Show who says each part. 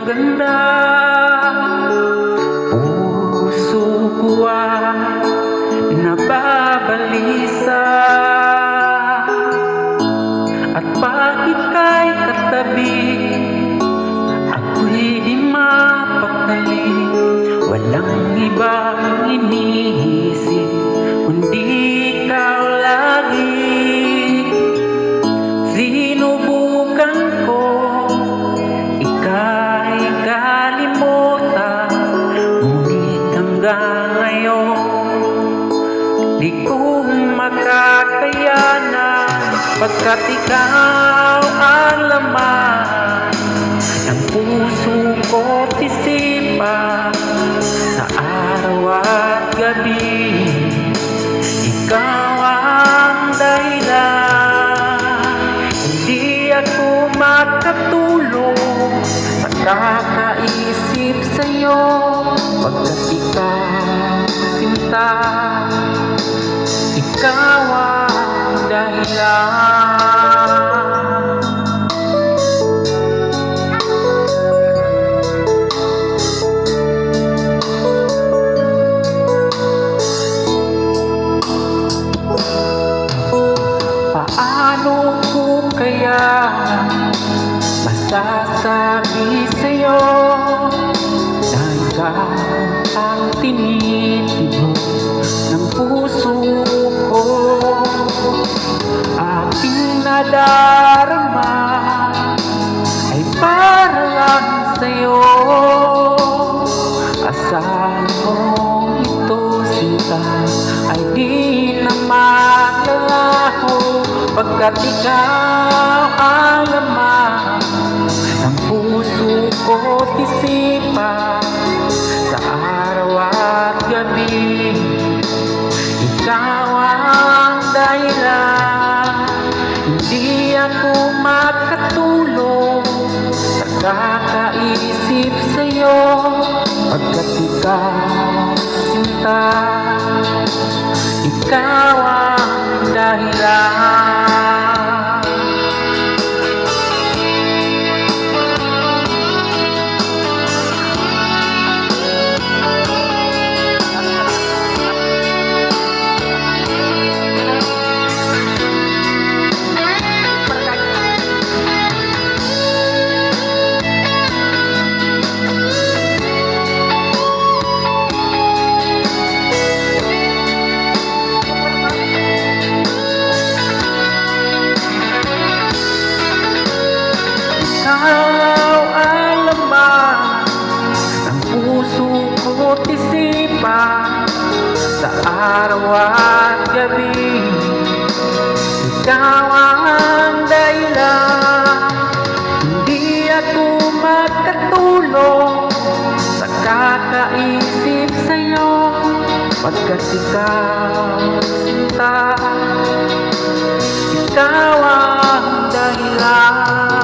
Speaker 1: maganda. Puso ko ay nababalisa, at pag ika'y katabi, ako'y di mapakali. Walang ibang iniisip kundi ikaw lagi. Sinubukan ko ika'y kalimutan, ngunit hanggang ngayon di ko makakayanan, pagkat ikaw ang laman ng puso ko't isipan. Sa araw at gabi, ikaw ang dahilan. Hindi ako makatulog sa kakaisip sa'yo, pagkat ikaw sinta, ikaw ang dahilan. Paano ko kaya masasabi sa'yo na ikaw ang tinitibok ng puso ko? Aking nadarama ay para lang sa'yo. Asahan mo ito, sinta, ay di na maglalaho, pagkat ikaw ang laman ng puso ko't isipan. Sa araw at gabi, ikaw ang dahilan. Hindi ako makatulog sa kakaisip sa'yo, pagkat ikaw sinta, ikaw ang dahilan. Ikaw ang laman ng puso ko't isipan. Sa araw at gabi, ikaw ang dahilan. Hindi ako makatulog sa kakaisip sa'yo, pagkat ikaw sinta, ikaw ang dahilan.